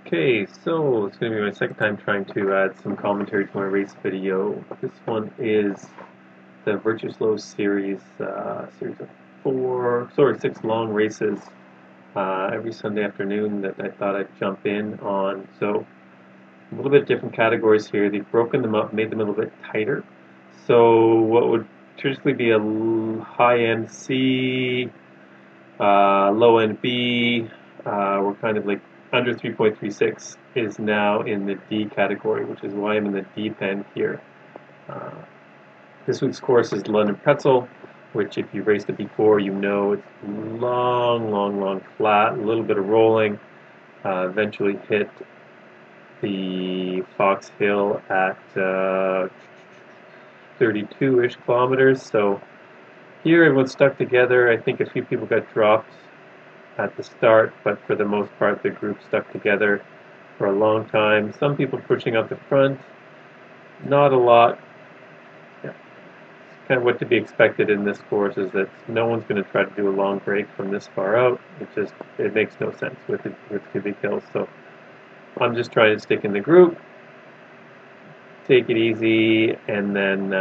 Okay, so it's going to be my second time trying to add some commentary to my race video. This one is the VirtuSlo series of six long races every Sunday afternoon that I thought I'd jump in on. So a little bit different categories here. They've broken them up, made them a little bit tighter. So what would traditionally be a high-end C, low-end B, we're kind of like under 3.36 is now in the D category, which is why I'm in the deep end here. Uh, this week's course is London Pretzel, which if you've raced it before, you know it's long flat, a little bit of rolling, eventually hit the Fox Hill at 32-ish kilometers. So here everyone's stuck together. I think a few people got dropped at the start, but for the most part the group stuck together for a long time. Some people pushing up the front, not a lot. Yeah. Kind of what to be expected in this course is that no one's going to try to do a long break from this far out. It makes no sense with two big hills. So I'm just trying to stick in the group, take it easy, and then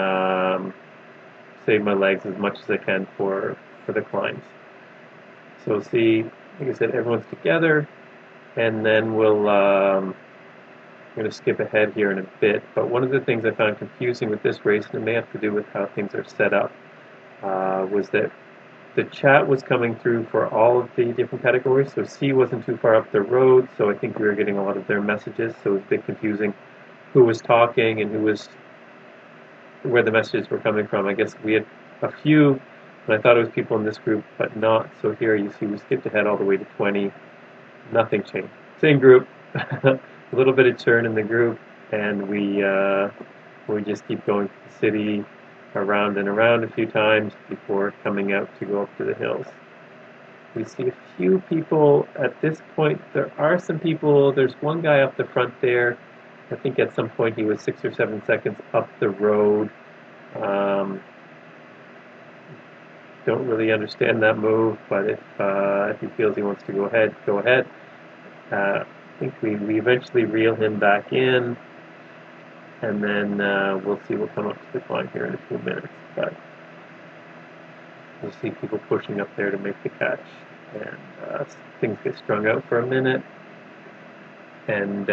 save my legs as much as I can for the climbs. So see, like I said, everyone's together, and then I'm going to skip ahead here in a bit. But one of the things I found confusing with this race, and it may have to do with how things are set up, was that the chat was coming through for all of the different categories. So C wasn't too far up the road, so I think we were getting a lot of their messages. So it was a bit confusing who was talking and where the messages were coming from. I guess we had a few, and I thought it was people in this group, but not. So here you see we skipped ahead all the way to 20. Nothing changed. Same group, a little bit of churn in the group, and we just keep going to the city around and around a few times before coming out to go up to the hills. We see a few people at this point. There are some people. There's one guy up the front there. I think at some point he was 6 or 7 seconds up the road. Don't really understand that move, but if he feels he wants to go ahead, go ahead. I think we eventually reel him back in, and then we'll see. We'll come up to the climb here in a few minutes, but we'll see people pushing up there to make the catch, and things get strung out for a minute, and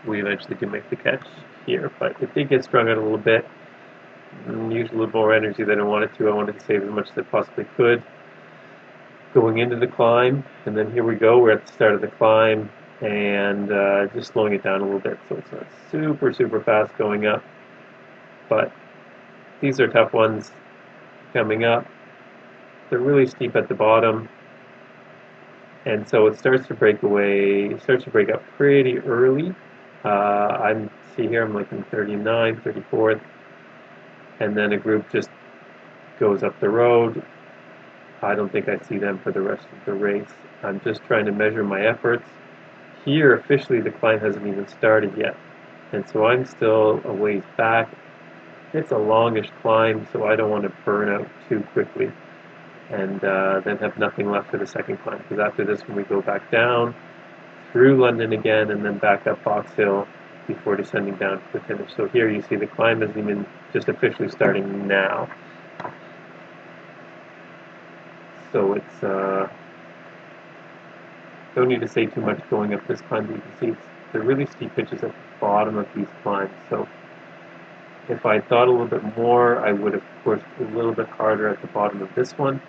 we eventually do make the catch here, but it did get strung out a little bit. Used a little more energy than I wanted to. I wanted to save as much as I possibly could going into the climb, and then here we go. We're at the start of the climb, and just slowing it down a little bit, so it's not super fast going up, but these are tough ones coming up. They're really steep at the bottom, and so it starts to break away. It starts to break up pretty early. I'm see here I'm like in 39th, 34th, and then a group just goes up the road. I don't think I see them for the rest of the race. I'm just trying to measure my efforts. Here, officially, the climb hasn't even started yet, and so I'm still a ways back. It's a longish climb, so I don't want to burn out too quickly and then have nothing left for the second climb, because after this one we go back down, through London again, and then back up Fox Hill before descending down to the finish. So here you see the climb isn't even just officially starting now. So it's don't need to say too much going up this climb, but you can see the really steep pitches at the bottom of these climbs. So if I thought a little bit more, I would have pushed a little bit harder at the bottom of this one,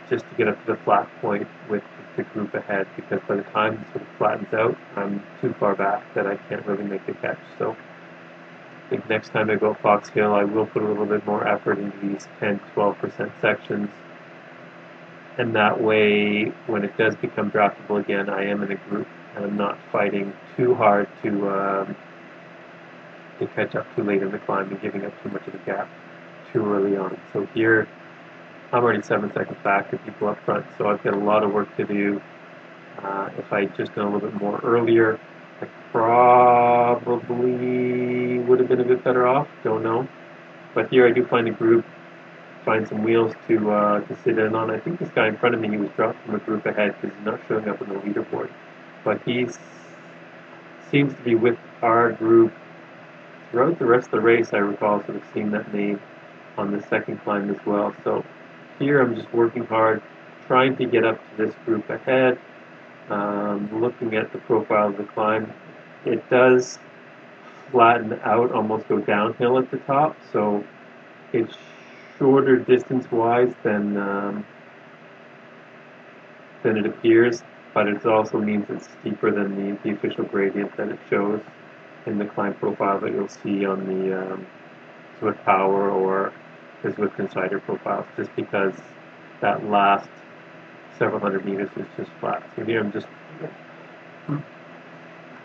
just to get up to the flat point with the group ahead, because by the time it sort of flattens out, I'm too far back that I can't really make the catch. So I think next time I go Fox Hill, I will put a little bit more effort into these 10-12% sections, and that way, when it does become draftable again, I am in a group, and I'm not fighting too hard to catch up too late in the climb and giving up too much of a gap too early on. So here, I'm already 7 seconds back to people up front, so I've got a lot of work to do. If I had just done a little bit more earlier, I probably would have been a bit better off, don't know. But here I do find a group find some wheels to sit in on. I think this guy in front of me, he was dropped from a group ahead because he's not showing up on the leaderboard. But he seems to be with our group throughout the rest of the race. I recall sort of seeing that name on the second climb as well. So here I'm just working hard, trying to get up to this group ahead, looking at the profile of the climb. It does flatten out, almost go downhill at the top, so it's shorter distance-wise than it appears, but it also means it's steeper than the official gradient that it shows in the climb profile that you'll see on the Zwift Power or the Zwift Insider profiles, just because that last several hundred meters is just flat. So here I'm just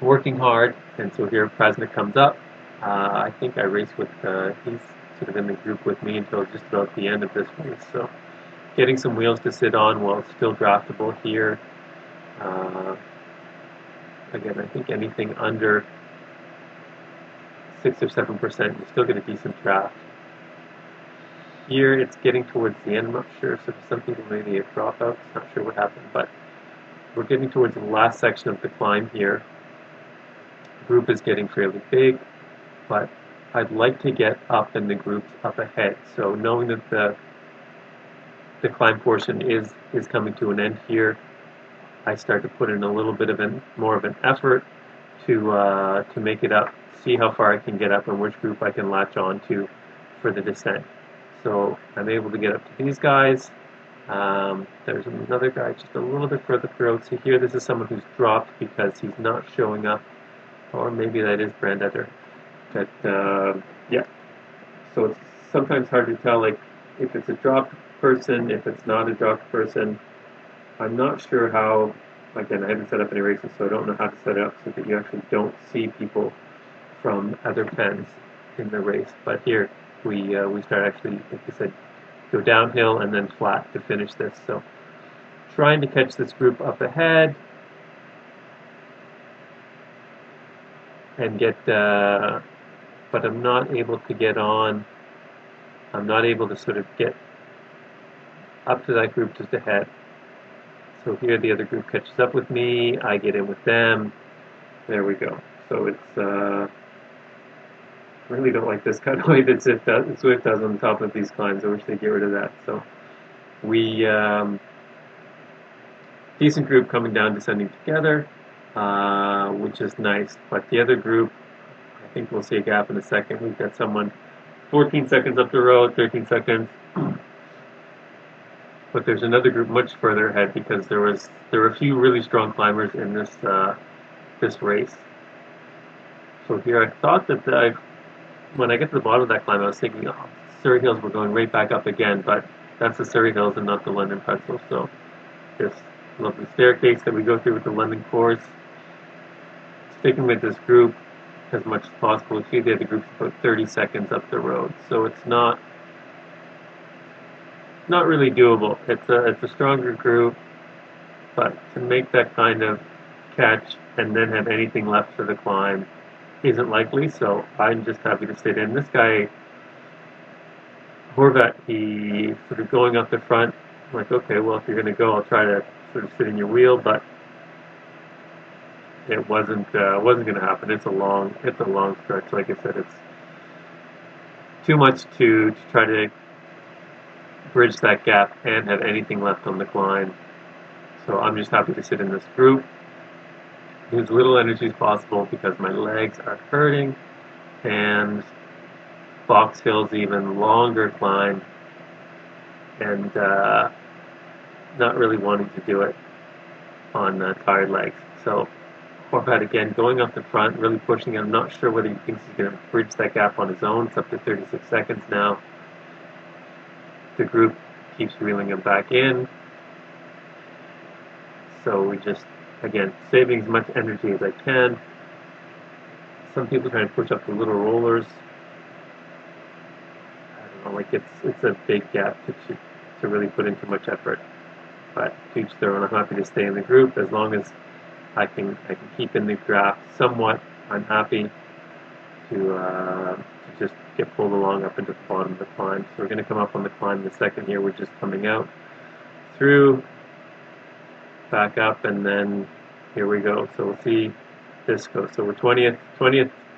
working hard, and so here Presnick comes up. I think I race with, he's sort of in the group with me until just about the end of this race, so getting some wheels to sit on while it's still draftable here. Again, I think anything under 6 or 7%, you still get a decent draft. Here it's getting towards the end. I'm not sure, so some people maybe have dropouts, not sure what happened, but we're getting towards the last section of the climb here. The group is getting fairly big, but I'd like to get up in the groups up ahead. So knowing that the climb portion is coming to an end here, I start to put in a little bit of more of an effort to make it up, see how far I can get up and which group I can latch on to for the descent. So I'm able to get up to these guys. There's another guy just a little bit further through. So here this is someone who's dropped because he's not showing up, or maybe that is Brandetter. But yeah, so it's sometimes hard to tell, like, if it's a dropped person, if it's not a dropped person. I'm not sure how. Again, I haven't set up any races, so I don't know how to set it up so that you actually don't see people from other pens in the race. But here we start actually, like I said, go downhill and then flat to finish this. So trying to catch this group up ahead and get, but I'm not able to get on. I'm not able to sort of get up to that group just ahead. So here the other group catches up with me, I get in with them, there we go. So it's, I really don't like this kind of way that Zwift does on top of these climbs. I wish they'd get rid of that. So we, decent group coming down, descending together, which is nice. But the other group, I think we'll see a gap in a second. We've got someone 14 seconds up the road, 13 seconds. But there's another group much further ahead because there were a few really strong climbers in this race. So here I thought that when I get to the bottom of that climb, I was thinking, oh, Surrey Hills, we're going right back up again, but that's the Surrey Hills and not the London Pretzel. So this lovely staircase that we go through with the London course, sticking with this group as much as possible. See, the other group's about 30 seconds up the road, so it's not really doable. It's a stronger group, but to make that kind of catch and then have anything left for the climb isn't likely, so I'm just happy to sit in. This guy, Horvat, he sort of going up the front, I'm like, okay, well, if you're going to go, I'll try to sort of sit in your wheel, but it wasn't going to happen. It's a long stretch. Like I said, it's too much to try to bridge that gap and have anything left on the climb. So I'm just happy to sit in this group, use little energy as possible because my legs are hurting, and Box Hill's even longer climb, and not really wanting to do it on tired legs. So Horvat again going up the front, really pushing him. I'm not sure whether he thinks he's going to bridge that gap on his own. It's up to 36 seconds now. The group keeps reeling him back in. So we just, again, saving as much energy as I can. Some people try to push up the little rollers. I don't know, like it's a big gap to really put into much effort. But to each their own. I'm happy to stay in the group as long as I can keep in the draft somewhat. I'm happy to just get pulled along up into the bottom of the climb. So we're going to come up on the climb in a second here. We're just coming out through, back up, and then here we go. So we'll see this go. So we're 20th,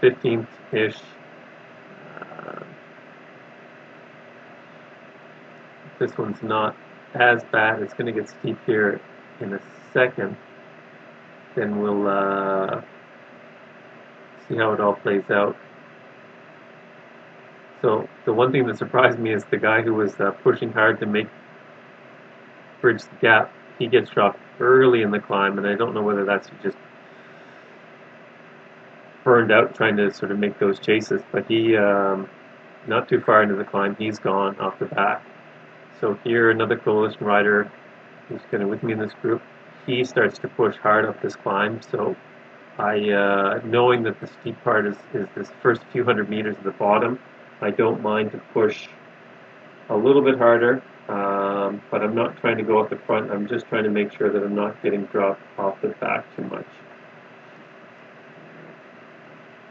15th-ish. This one's not as bad. It's going to get steep here in a second. Then we'll see how it all plays out. So the one thing that surprised me is the guy who was pushing hard to bridge the gap. He gets dropped early in the climb, and I don't know whether that's just burned out trying to sort of make those chases. But he, not too far into the climb, he's gone off the back. So here, another coalition rider who's kind of with me in this group, he starts to push hard up this climb. So I, knowing that the steep part is this first few hundred meters at the bottom, I don't mind to push a little bit harder, but I'm not trying to go off the front. I'm just trying to make sure that I'm not getting dropped off the back too much.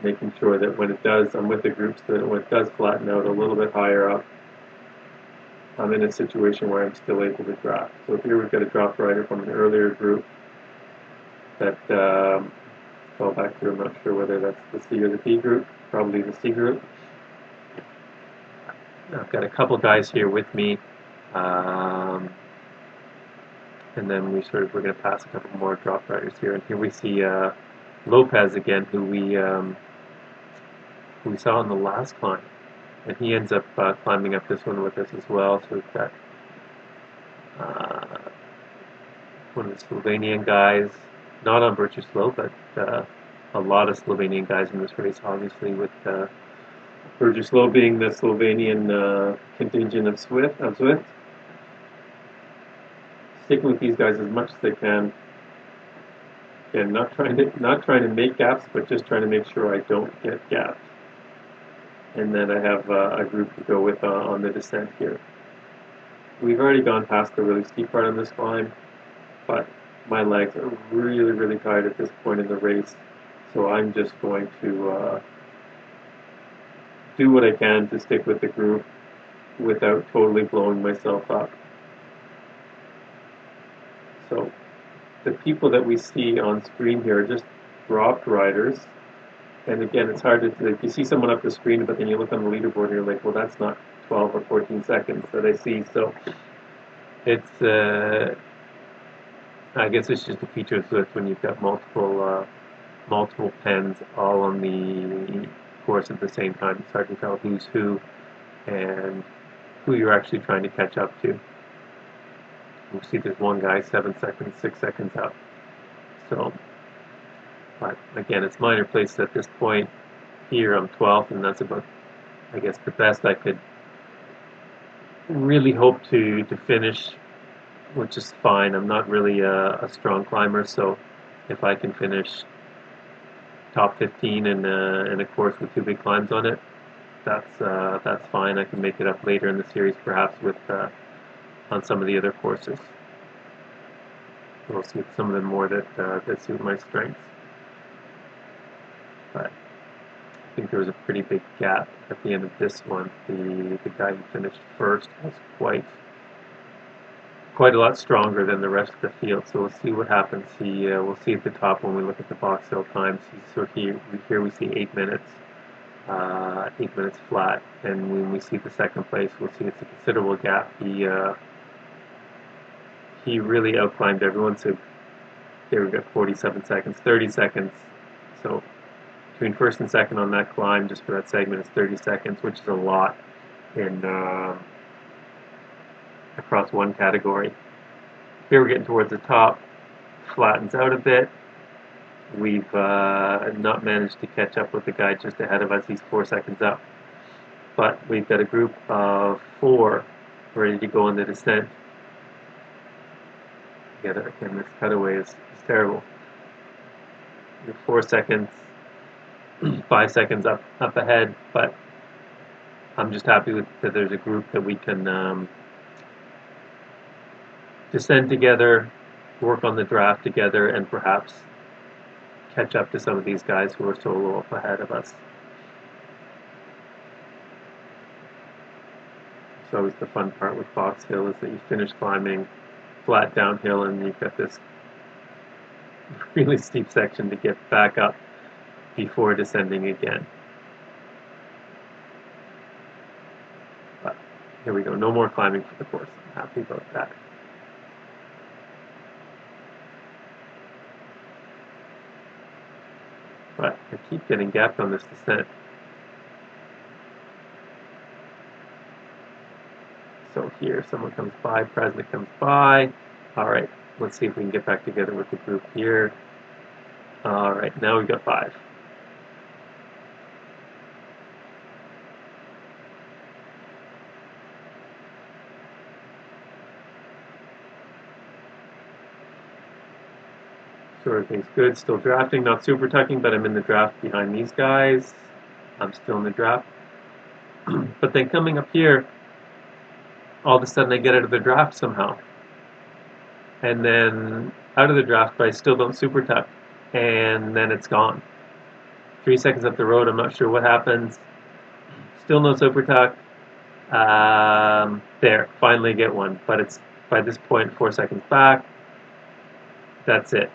Making sure that when it does, I'm with the group so that when it does flatten out a little bit higher up, I'm in a situation where I'm still able to drop. So here we've got a drop rider from an earlier group that fell back through. I'm not sure whether that's the C or the D group, probably the C group. I've got a couple guys here with me, and then we're going to pass a couple more drop riders here. And here we see Lopez again, who we saw on the last climb, and he ends up climbing up this one with us as well. So we've got one of the Slovenian guys, not on VirtuSlo, but a lot of Slovenian guys in this race, obviously, with VirtuSlo being the Slovenian contingent of Swift. Sticking with these guys as much as they can. Again, not trying to make gaps, but just trying to make sure I don't get gaps. And then I have a group to go with on the descent here. We've already gone past the really steep part on this climb, but my legs are really, really tired at this point in the race. So I'm just going to do what I can to stick with the group without totally blowing myself up. So the people that we see on screen here are just dropped riders. And again, it's hard to, like, you see someone up the screen, but then you look on the leaderboard and you're like, well, that's not 12 or 14 seconds that I see. So it's, I guess it's just a feature of Swift when you've got multiple pens all on the course at the same time. It's hard to tell who's who and who you're actually trying to catch up to. You see there's one guy 7 seconds, 6 seconds up. So, but again, it's minor places at this point. Here I'm 12th, and that's about, I guess, the best I could really hope to finish, which is fine. I'm not really a strong climber, so if I can finish top 15 in a course with 2 big climbs on it, that's fine. I can make it up later in the series, perhaps with on some of the other courses. We'll see some of them more that suit my strengths. But I think there was a pretty big gap at the end of this one. The guy who finished first was quite a lot stronger than the rest of the field. So we'll see what happens. We'll see at the top when we look at the box hill times. So here we see 8 minutes. 8 minutes flat, and when we see the second place, we'll see it's a considerable gap. He really outclimbed everyone, so there we got 47 seconds, 30 seconds. So between first and second on that climb, just for that segment, is 30 seconds, which is a lot in across one category. Here we're getting towards the top, flattens out a bit. We've not managed to catch up with the guy just ahead of us. He's 4 seconds up. But we've got a group of 4 ready to go on the descent. Again, this cutaway is terrible. 4 seconds, 5 seconds up ahead, but I'm just happy that there's a group that we can descend together, work on the draft together, and perhaps catch up to some of these guys who are so low up ahead of us. It's always the fun part with Fox Hill is that you finish climbing flat downhill and you've got this really steep section to get back up before descending again. But here we go, no more climbing for the course. I'm happy about that. But I keep getting gapped on this descent. So here, someone comes by, Pretzel comes by. All right, let's see if we can get back together with the group here. All right, now we've got 5. So everything's good. Still drafting, not super tucking, but I'm in the draft behind these guys. I'm still in the draft. But then coming up here, all of a sudden I get out of the draft somehow. And then out of the draft, but I still don't super tuck. And then it's gone. 3 seconds up the road, I'm not sure what happens. Still no super tuck. There, finally get one. But it's by this point 4 seconds back. That's it.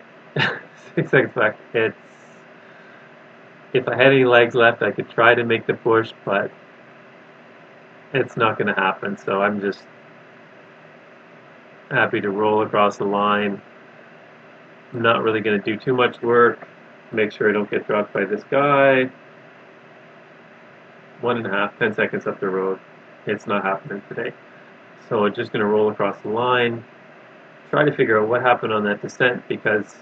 6 seconds back. It's if I had any legs left, I could try to make the push, but it's not going to happen. So I'm just happy to roll across the line. I'm not really going to do too much work. Make sure I don't get dropped by this guy. 1.5, 10 seconds up the road. It's not happening today. So I'm just going to roll across the line. Try to figure out what happened on that descent because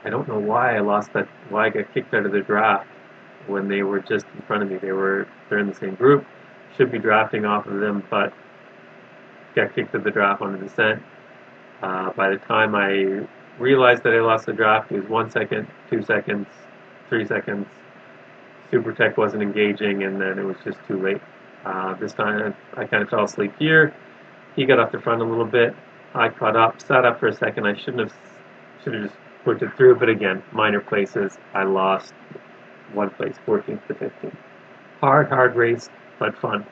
I don't know why I got kicked out of the draft when they were just in front of me. They're in the same group. Should be drafting off of them, but got kicked out of the draft on the descent. By the time I realized that I lost the draft, it was 1 second, 2 seconds, 3 seconds. Super Tech wasn't engaging, and then it was just too late. This time I kind of fell asleep here. He got off the front a little bit. I caught up, sat up for a second. I should have just worked it through, but again, minor places. I lost 1 place, 14th to 15th. Hard race, but fun.